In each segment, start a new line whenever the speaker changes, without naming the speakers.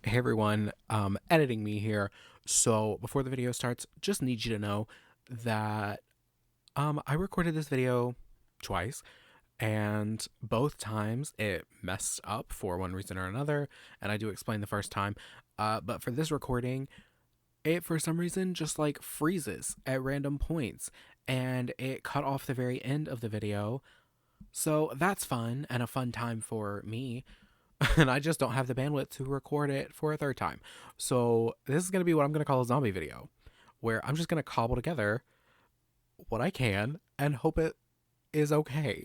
Hey everyone, editing me here. So before the video starts, just need you to know that I recorded this video twice, and both times it messed up for one reason or another, and I do explain the first time. But for this recording, it for some reason just like freezes at random points, and it cut off the very end of the video. So that's fun and a fun time for me. And I just don't have the bandwidth to record it for a third time. So this is going to be what I'm going to call a zombie video, where I'm just going to cobble together what I can and hope it is okay.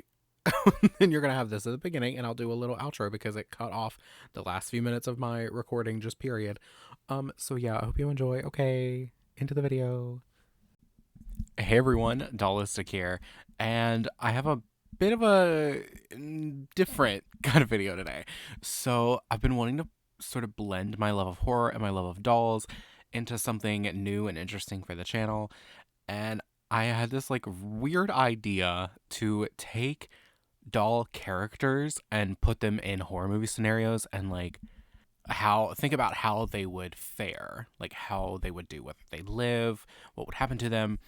And you're going to have this at the beginning, and I'll do a little outro because it cut off the last few minutes of my recording, just period. So yeah, I hope you enjoy. Okay, into the video. Hey everyone, Dollistic here, and I have a bit of a different kind of video today. So I've been wanting to sort of blend my love of horror and my love of dolls into something new and interesting for the channel, and I had this like weird idea to take doll characters and put them in horror movie scenarios and like how think about how they would fare, like how they would do, whether they live, what would happen to them.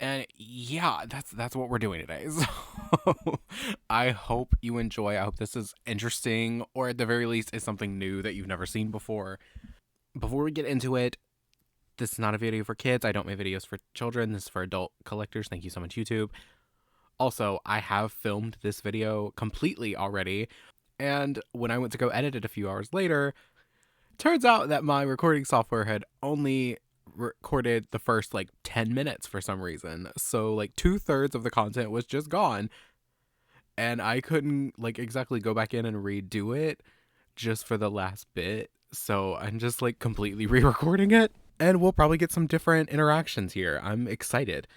And yeah, that's what we're doing today. So I hope you enjoy. I hope this is interesting, or at the very least is something new that you've never seen before. Before we get into it, this is not a video for kids. I don't make videos for children. This is for adult collectors. Thank you so much, YouTube. Also, I have filmed this video completely already, and when I went to go edit it a few hours later, turns out that my recording software had only recorded the first like 10 minutes for some reason. So like 2/3 of the content was just gone. And I couldn't like exactly go back in and redo it just for the last bit. So I'm just like completely re-recording it. And we'll probably get some different interactions here. I'm excited.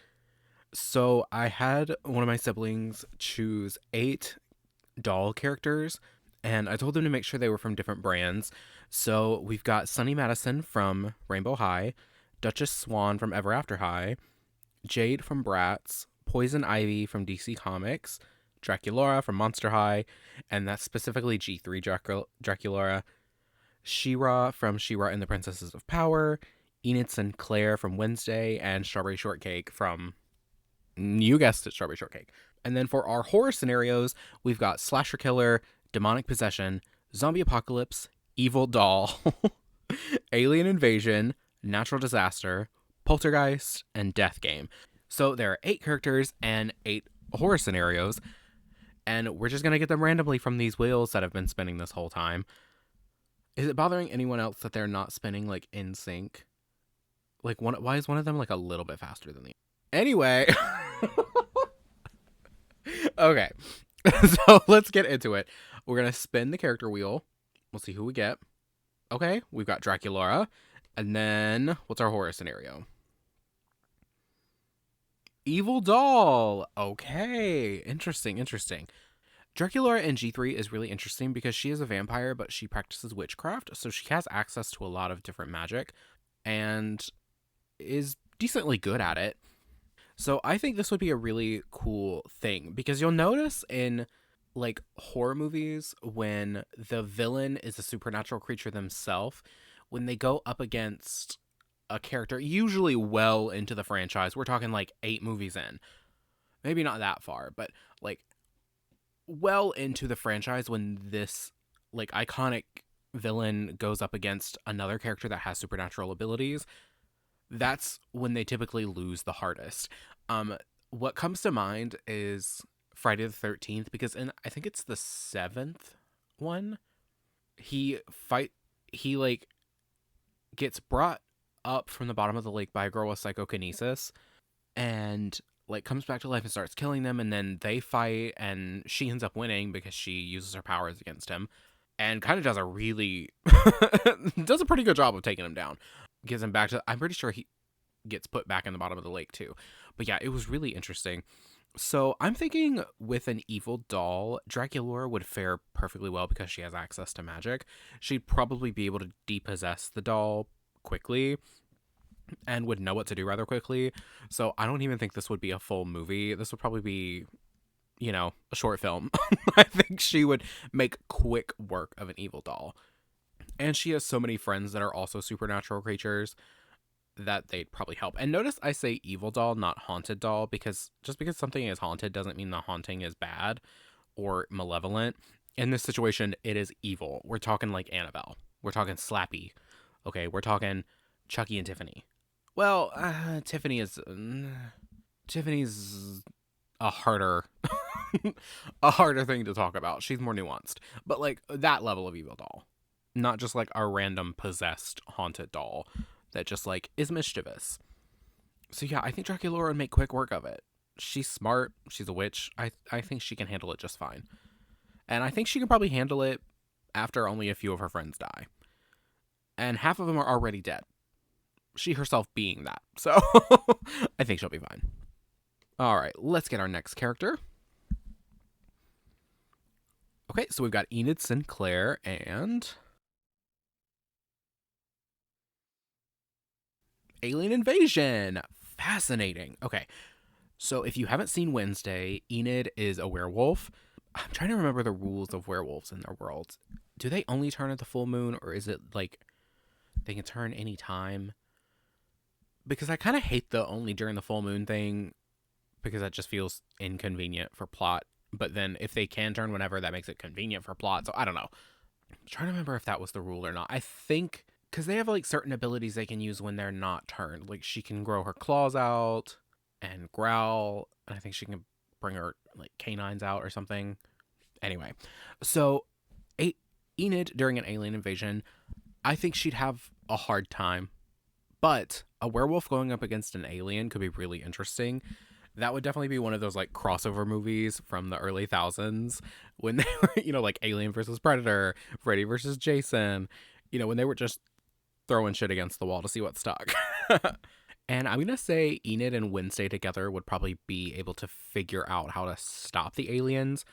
So I had one of my siblings choose 8 doll characters, and I told them to make sure they were from different brands. So we've got Sunny Madison from Rainbow High, Duchess Swan from Ever After High, Jade from Bratz, Poison Ivy from DC Comics, Draculaura from Monster High, and that's specifically G3 Draculaura, She-Ra from She-Ra and the Princesses of Power, Enid Sinclair from Wednesday, and Strawberry Shortcake from, you guessed it, Strawberry Shortcake. And then for our horror scenarios, we've got Slasher Killer, Demonic Possession, Zombie Apocalypse, Evil Doll, Alien Invasion, Natural Disaster, Poltergeist, and Death Game. So there are 8 characters and 8 horror scenarios, and we're just going to get them randomly from these wheels that have been spinning this whole time. Is it bothering anyone else that they're not spinning like in sync? Like why is one of them like a little bit faster than the other? Anyway, okay. So let's get into it. We're going to spin the character wheel. We'll see who we get. Okay, we've got Draculaura. And then, what's our horror scenario? Evil Doll. Okay, interesting. Draculaura in G3 is really interesting because she is a vampire, but she practices witchcraft, so she has access to a lot of different magic and is decently good at it. So I think this would be a really cool thing because you'll notice in like horror movies when the villain is a supernatural creature themselves, when they go up against a character, usually well into the franchise, we're talking like 8 movies in, maybe not that far, but like well into the franchise, when this like iconic villain goes up against another character that has supernatural abilities, that's when they typically lose the hardest. What comes to mind is Friday the 13th, because in I think it's the 7th one, he like gets brought up from the bottom of the lake by a girl with psychokinesis and like comes back to life and starts killing them, and then they fight and she ends up winning because she uses her powers against him and kind of does a really does a pretty good job of taking him down. Gives him back to, I'm pretty sure he gets put back in the bottom of the lake too. But yeah, it was really interesting. So I'm thinking with an evil doll, Draculaura would fare perfectly well because she has access to magic. She'd probably be able to depossess the doll quickly and would know what to do rather quickly. So I don't even think this would be a full movie. This would probably be, a short film. I think she would make quick work of an evil doll. And she has so many friends that are also supernatural creatures that they'd probably help. And notice I say evil doll, not haunted doll, because just because something is haunted doesn't mean the haunting is bad or malevolent. In this situation, it is evil. We're talking like Annabelle. We're talking Slappy. Okay, we're talking Chucky and Tiffany. Well, Tiffany's a harder a harder thing to talk about. She's more nuanced. But like that level of evil doll. Not just like a random possessed haunted doll that just like is mischievous. So yeah, I think Draculaura would make quick work of it. She's smart, she's a witch. I think she can handle it just fine. And I think she can probably handle it after only a few of her friends die. And half of them are already dead. She herself being that. So I think she'll be fine. All right, let's get our next character. Okay, so we've got Enid Sinclair and Alien Invasion. Fascinating. Okay, so if you haven't seen Wednesday, Enid is a werewolf. I'm trying to remember the rules of werewolves in their world. Do they only turn at the full moon, or is it like they can turn any time? Because I kind of hate the only during the full moon thing, because that just feels inconvenient for plot. But then if they can turn whenever, that makes it convenient for plot. So I don't know. I'm trying to remember if that was the rule or not. I think because they have like certain abilities they can use when they're not turned. Like she can grow her claws out and growl, and I think she can bring her like canines out or something. Anyway, so Enid during an alien invasion, I think she'd have a hard time. But a werewolf going up against an alien could be really interesting. That would definitely be one of those like crossover movies from the early thousands when they were, like Alien versus Predator, Freddy versus Jason, when they were just throwing shit against the wall to see what stuck. And I'm going to say Enid and Wednesday together would probably be able to figure out how to stop the aliens,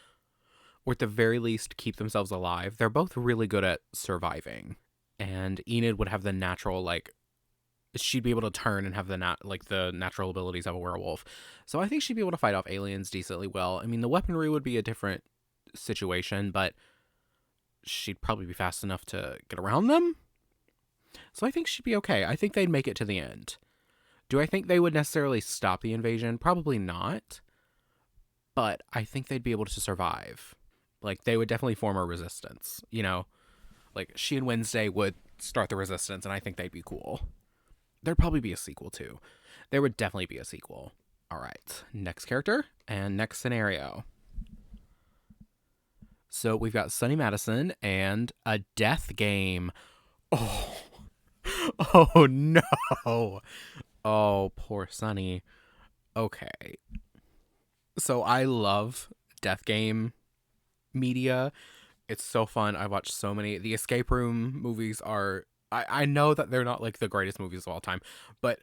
or at the very least keep themselves alive. They're both really good at surviving. And Enid would have the natural, like, she'd be able to turn and have the natural abilities of a werewolf. So I think she'd be able to fight off aliens decently well. I mean, the weaponry would be a different situation, but she'd probably be fast enough to get around them. So I think she'd be okay. I think they'd make it to the end. Do I think they would necessarily stop the invasion? Probably not. But I think they'd be able to survive. Like, they would definitely form a resistance, Like, she and Wednesday would start the resistance, and I think they'd be cool. There'd probably be a sequel, too. There would definitely be a sequel. All right. Next character and next scenario. So we've got Sunny Madison and a death game. Oh. Oh, no. Oh, poor Sunny. Okay. So I love death game media. It's so fun. I watch so many. The escape room movies are... I know that they're not like the greatest movies of all time, but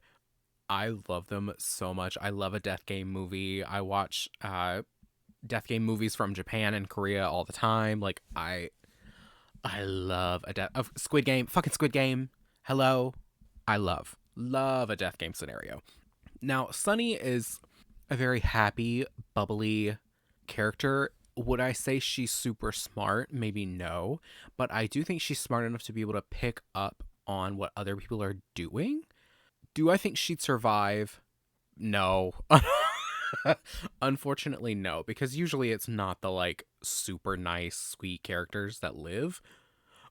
I love them so much. I love a death game movie. I watch death game movies from Japan and Korea all the time. Like I love a Squid Game. Fucking Squid Game. Hello. I love a death game scenario. Now, Sunny is a very happy, bubbly character. Would I say she's super smart? Maybe no. But I do think she's smart enough to be able to pick up on what other people are doing. Do I think she'd survive? No. Unfortunately, no. Because usually it's not the, like, super nice, sweet characters that live.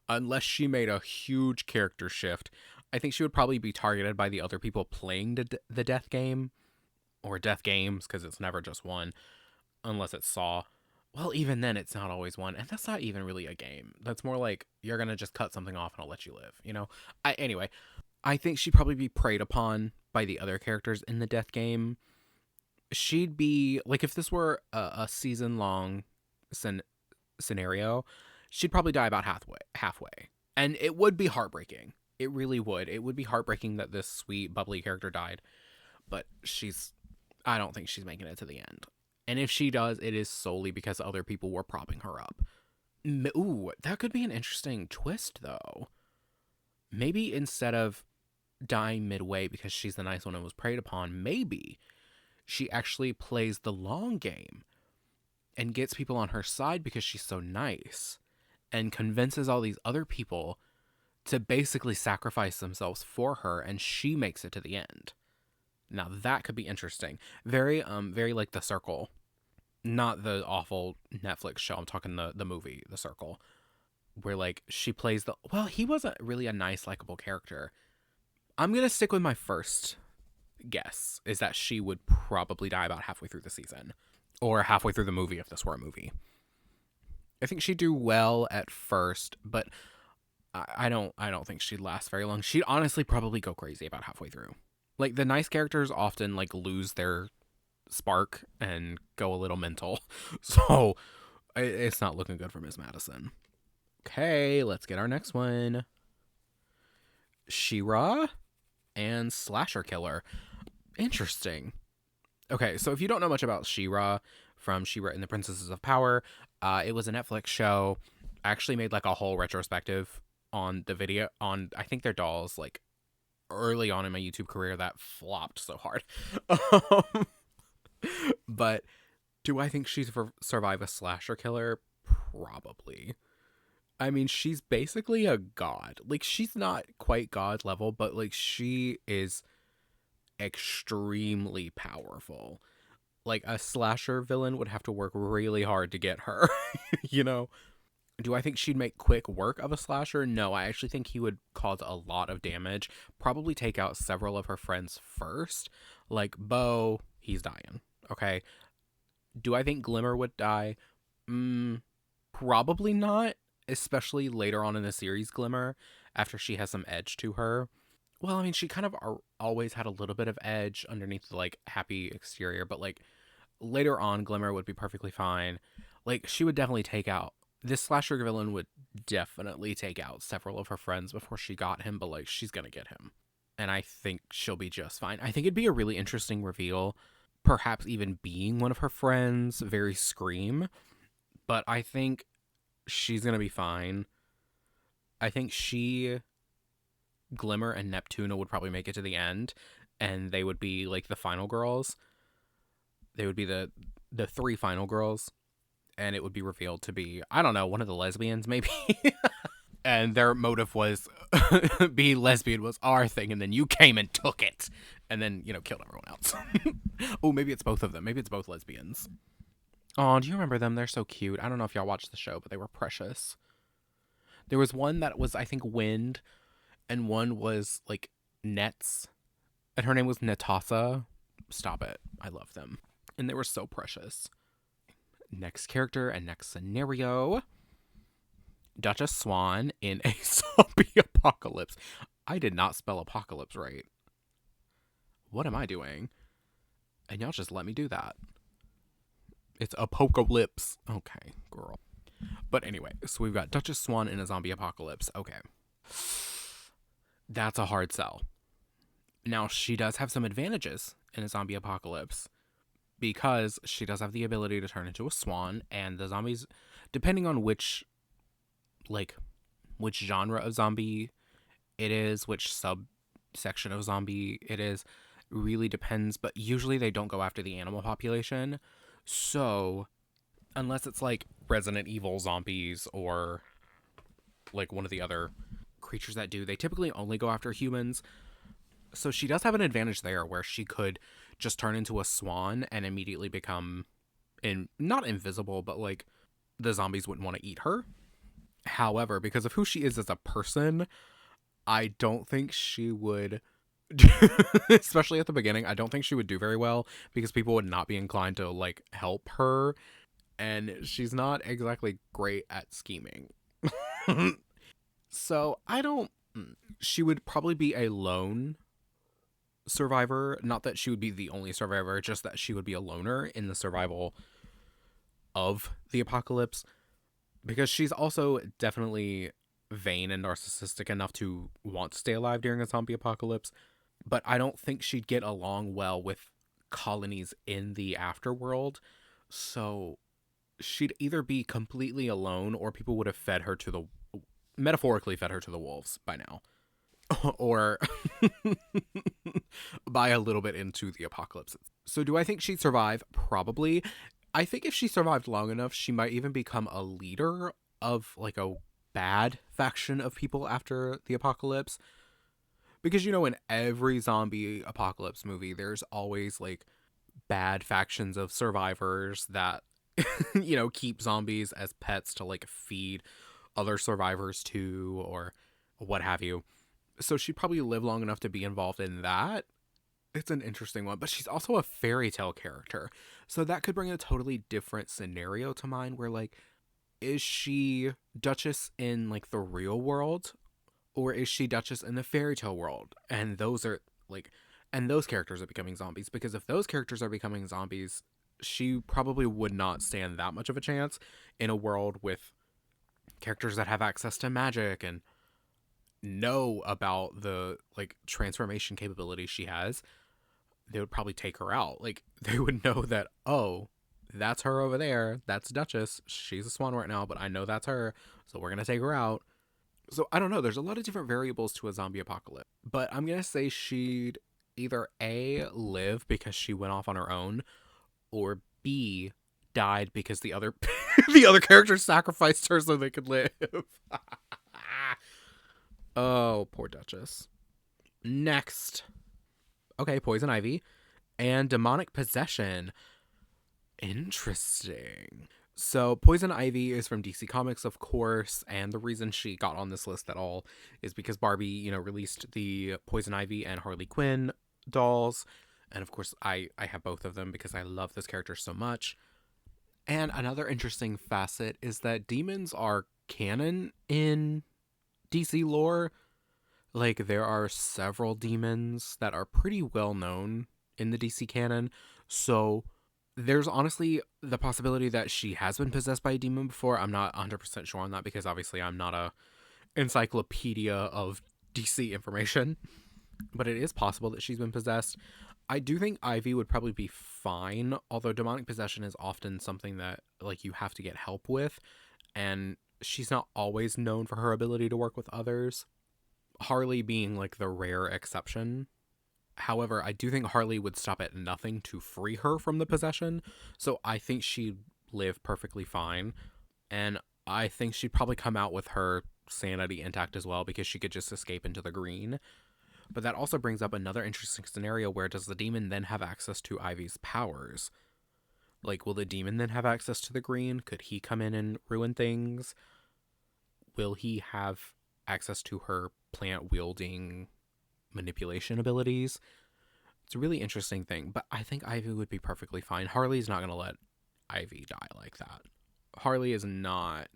Unless she made a huge character shift. I think she would probably be targeted by the other people playing the death game. Or death games, because it's never just one. Unless it's Saw. Well, even then, it's not always one. And that's not even really a game. That's more like, you're going to just cut something off and I'll let you live, Anyway, I think she'd probably be preyed upon by the other characters in the death game. She'd be, like, if this were a season-long scenario, she'd probably die about halfway. And it would be heartbreaking. It really would. It would be heartbreaking that this sweet, bubbly character died. But I don't think she's making it to the end. And if she does, it is solely because other people were propping her up. Ooh, that could be an interesting twist, though. Maybe instead of dying midway because she's the nice one and was preyed upon, maybe she actually plays the long game and gets people on her side because she's so nice and convinces all these other people to basically sacrifice themselves for her, and she makes it to the end. Now that could be interesting. Very like The Circle. Not the awful Netflix show. I'm talking the movie, The Circle. Where like she plays the, well, he wasn't really a nice, likable character. I'm gonna stick with my first guess, is that she would probably die about halfway through the season. Or halfway through the movie if this were a movie. I think she'd do well at first, but I don't think she'd last very long. She'd honestly probably go crazy about halfway through. Like, the nice characters often like lose their spark and go a little mental. So it's not looking good for Miss Madison. Okay, let's get our next one. She-Ra and Slasher Killer. Interesting. Okay, so if you don't know much about She-Ra from She-Ra and the Princesses of Power, it was a Netflix show. I actually made like a whole retrospective on the video on, I think, their dolls, like early on in my YouTube career that flopped so hard. But do I think she'd survive a slasher killer? Probably. I mean, she's basically a god. Like, she's not quite god level, but like she is extremely powerful. Like, a slasher villain would have to work really hard to get her, you know? Do I think she'd make quick work of a slasher? No, I actually think he would cause a lot of damage. Probably take out several of her friends first. Like, Bo, he's dying. Okay. Do I think Glimmer would die? Probably not. Especially later on in the series, Glimmer, after she has some edge to her. Well, I mean, she kind of always had a little bit of edge underneath the, like, happy exterior. But, like, later on, Glimmer would be perfectly fine. Like, she would definitely take out, this slasher villain would definitely take out several of her friends before she got him, but like, she's gonna get him. And I think she'll be just fine. I think it'd be a really interesting reveal, perhaps even being one of her friends, very Scream. But I think she's gonna be fine. I think she, Glimmer, and Neptuna would probably make it to the end, and they would be like the final girls. They would be the three final girls. And it would be revealed to be, I don't know, one of the lesbians, maybe. And their motive was, being lesbian was our thing, and then you came and took it. And then, you know, killed everyone else. Oh, maybe it's both of them. Maybe it's both lesbians. Oh, do you remember them? They're so cute. I don't know if y'all watched the show, but they were precious. There was one that was, I think, Wind, and one was, like, Nets. And her name was Natasha. Stop it. I love them. And they were so precious. Next character and next scenario. Duchess Swan in a zombie apocalypse. I did not spell apocalypse right. What am I doing? And y'all just let me do that. It's apocalypse. Okay, girl. But anyway, so we've got Duchess Swan in a zombie apocalypse. Okay. That's a hard sell. Now, she does have some advantages in a zombie apocalypse, because she does have the ability to turn into a swan, and the zombies, depending on which genre of zombie it is, which subsection of zombie it is, really depends, but usually they don't go after the animal population. So, unless it's like Resident Evil zombies or like one of the other creatures that do, they typically only go after humans. So she does have an advantage there, where she could just turn into a swan and immediately become not invisible, but like the zombies wouldn't want to eat her. However, because of who she is as a person, I don't think she would, especially at the beginning, I don't think she would do very well, because people would not be inclined to like help her, and she's not exactly great at scheming. So she would probably be a lone survivor. Not that she would be the only survivor, just that she would be a loner in the survival of the apocalypse, because she's also definitely vain and narcissistic enough to want to stay alive during a zombie apocalypse. But I don't think she'd get along well with colonies in the afterworld. So she'd either be completely alone, or people would have metaphorically fed her to the wolves by now. Or by a little bit into the apocalypse. So do I think she'd survive? Probably. I think if she survived long enough, she might even become a leader of like a bad faction of people after the apocalypse. Because, you know, in every zombie apocalypse movie, there's always, like, bad factions of survivors that, you know, keep zombies as pets to, like, feed other survivors to, or what have you. So she'd probably live long enough to be involved in that. It's an interesting one, but she's also a fairy tale character. So that could bring a totally different scenario to mind where, like, is she Duchess in, like, the real world? Or is she Duchess in the fairy tale world? And those are, like, and those characters are becoming zombies. Because if those characters are becoming zombies, she probably would not stand that much of a chance in a world with characters that have access to magic and know about the, like, transformation capabilities she has. They would probably take her out. Like, they would know that, oh, that's her over there. That's Duchess. She's a swan right now, but I know that's her. So we're going to take her out. So I don't know. There's a lot of different variables to a zombie apocalypse. But I'm going to say she'd either A, live because she went off on her own, or B, died because the other the other characters sacrificed her so they could live. Oh, poor Duchess. Next. Okay, poison ivy and demonic possession. Interesting. So Poison Ivy is from DC Comics, of course, and the reason she got on this list at all is because Barbie, you know, released the Poison Ivy and Harley Quinn dolls, and of course I have both of them because I love this character so much. And another interesting facet is that demons are canon in DC lore. Like, there are several demons that are pretty well known in the DC canon, so there's honestly the possibility that she has been possessed by a demon before. I'm not 100% sure on that because obviously I'm not a encyclopedia of DC information, but it is possible that she's been possessed. I do think Ivy would probably be fine, although demonic possession is often something that, like, you have to get help with, and she's not always known for her ability to work with others. Harley being, like, the rare exception. However, I do think Harley would stop at nothing to free her from the possession, so I think she'd live perfectly fine, and I think she'd probably come out with her sanity intact as well because she could just escape into the green. But that also brings up another interesting scenario where does the demon then have access to Ivy's powers? Like, will the demon then have access to the green? Could he come in and ruin things? Will he have access to her plant-wielding manipulation abilities? It's a really interesting thing, but I think Ivy would be perfectly fine. Harley's not going to let Ivy die like that. Harley is not...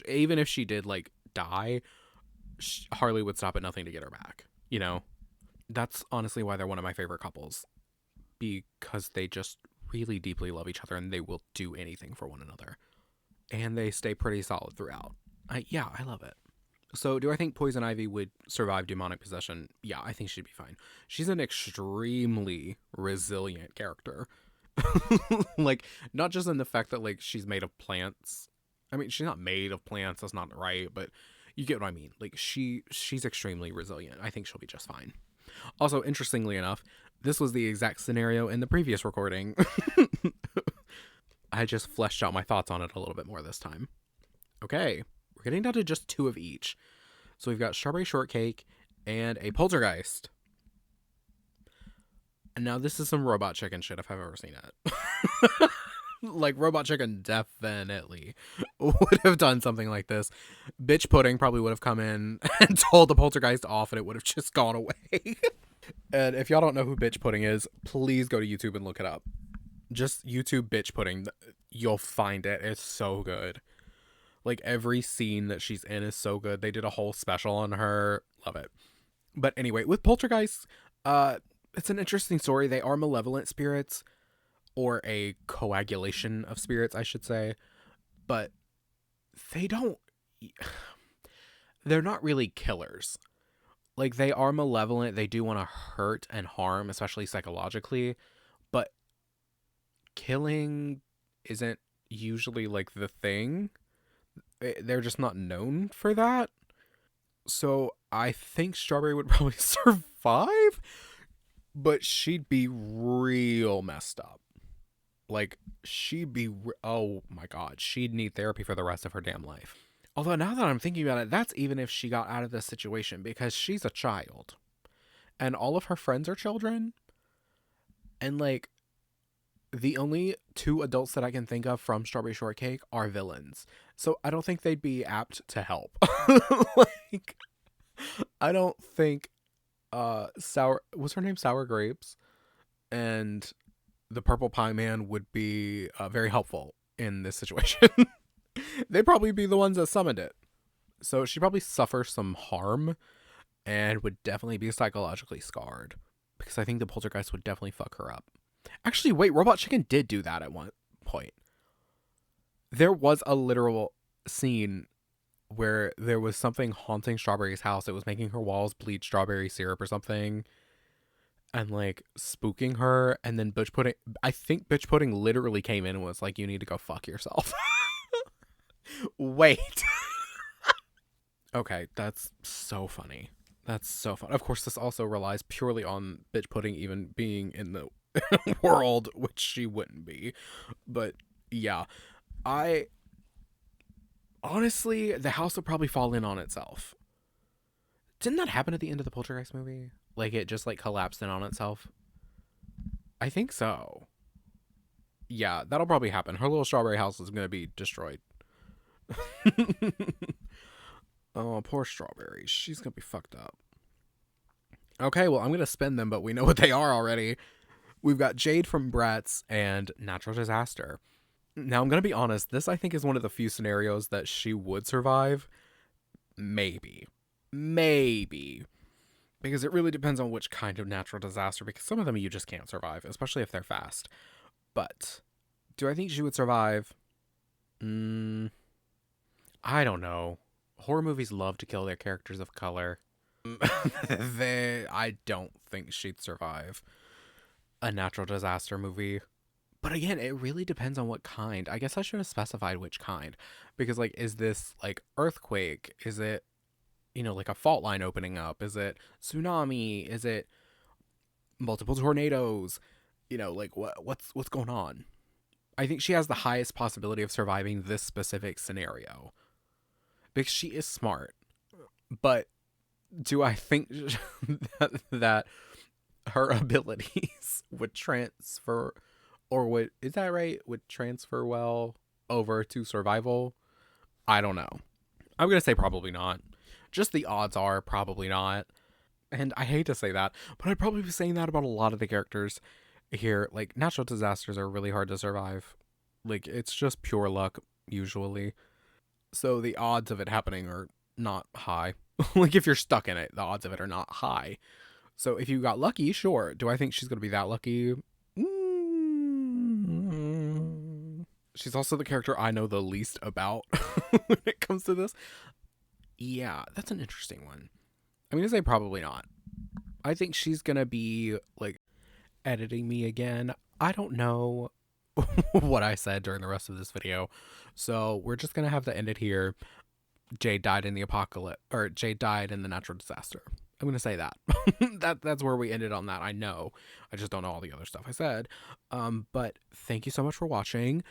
even if she did, like, die, Harley would stop at nothing to get her back, you know? That's honestly why they're one of my favorite couples, because they just really deeply love each other and they will do anything for one another. And they stay pretty solid throughout. I love it. So do I think Poison Ivy would survive demonic possession? Yeah, I think she'd be fine. She's an extremely resilient character. Like, not just in the fact that, like, she's made of plants. I mean, she's not made of plants, that's not right, but you get what I mean. Like, she's extremely resilient. I think she'll be just fine. Also, interestingly enough, this was the exact scenario in the previous recording. I just fleshed out my thoughts on it a little bit more this time. Okay, we're getting down to just 2 of each. So we've got Strawberry Shortcake and a Poltergeist. And now this is some Robot Chicken shit if I've ever seen it. Like, Robot Chicken definitely would have done something like this. Bitch Pudding probably would have come in and told the Poltergeist off and it would have just gone away. And if y'all don't know who Bitch Pudding is, please go to YouTube and look it up. Just YouTube Bitch Pudding. You'll find it. It's so good. Like, every scene that she's in is so good. They did a whole special on her. Love it. But anyway, with Poltergeist, it's an interesting story. They are malevolent spirits, or a coagulation of spirits, I should say. But they're not really killers. Like, they are malevolent. They do want to hurt and harm, especially psychologically. But killing isn't usually, like, the thing. They're just not known for that. So I think Strawberry would probably survive, but she'd be real messed up. Like, oh my god, she'd need therapy for the rest of her damn life. Although now that I'm thinking about it, that's even if she got out of this situation because she's a child and all of her friends are children. And like the only two adults that I can think of from Strawberry Shortcake are villains. So I don't think they'd be apt to help. Like, I don't think Sour, was her name Sour Grapes, and the Purple Pie Man would be very helpful in this situation. They'd probably be the ones that summoned it. So she'd probably suffer some harm and would definitely be psychologically scarred because I think the poltergeist would definitely fuck her up. Actually, wait, Robot Chicken did do that at one point. There was a literal scene where there was something haunting Strawberry's house. It was making her walls bleed strawberry syrup or something and like spooking her. And then I think Bitch Pudding literally came in and was like, you need to go fuck yourself. Wait. Okay, that's so funny. That's so fun. Of course, this also relies purely on Bitch Pudding even being in the world, which she wouldn't be. But yeah, I honestly, the house would probably fall in on itself. Didn't that happen at the end of the Poltergeist movie? Like it just like collapsed in on itself? I think so. Yeah, that'll probably happen. Her little strawberry house is going to be destroyed. Oh, poor Strawberry. She's going to be fucked up. Okay, well, I'm going to spin them, but we know what they are already. We've got Jade from Bratz and Natural Disaster. Now, I'm going to be honest. This, I think, is one of the few scenarios that she would survive. Maybe. Maybe. Because it really depends on which kind of natural disaster, because some of them you just can't survive, especially if they're fast. But do I think she would survive? I don't know. Horror movies love to kill their characters of color. I don't think she'd survive a natural disaster movie. But again, it really depends on what kind. I guess I should have specified which kind. Because, like, is this, like, earthquake? Is it, you know, like a fault line opening up? Is it tsunami? Is it multiple tornadoes? You know, like, what's going on? I think she has the highest possibility of surviving this specific scenario. Because she is smart. But do I think that her abilities would transfer, or is that right? Would transfer well over to survival? I don't know. I'm going to say probably not. Just the odds are probably not. And I hate to say that, but I'd probably be saying that about a lot of the characters here. Like, natural disasters are really hard to survive. Like, it's just pure luck, usually. So the odds of it happening are not high. Like, if you're stuck in it, the odds of it are not high. So if you got lucky, sure. Do I think she's going to be that lucky? She's also the character I know the least about when it comes to this. Yeah, that's an interesting one. I'm going to say probably not. I think she's going to be, like, editing me again. I don't know what I said during the rest of this video. So we're just going to have to end it here. Jade died in the apocalypse, or Jade died in the natural disaster. I'm going to say that. That's where we ended on that. I know. I just don't know all the other stuff I said. But thank you so much for watching.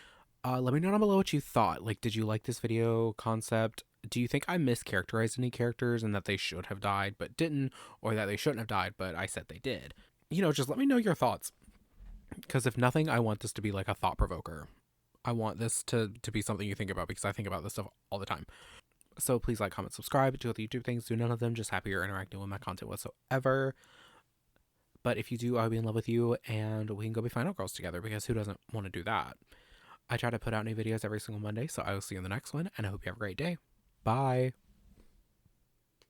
Let me know down below what you thought. Like, did you like this video concept? Do you think I mischaracterized any characters and that they should have died but didn't, or that they shouldn't have died but I said they did? You know, just let me know your thoughts. Because if nothing, I want this to be like a thought provoker. I want this to be something you think about, because I think about this stuff all the time. So please like, comment, subscribe, do all the YouTube things, do none of them, just happy you're interacting with my content whatsoever. But if you do, I'll be in love with you, and we can go be Final Girls together, because who doesn't want to do that? I try to put out new videos every single Monday, so I will see you in the next one, and I hope you have a great day. Bye!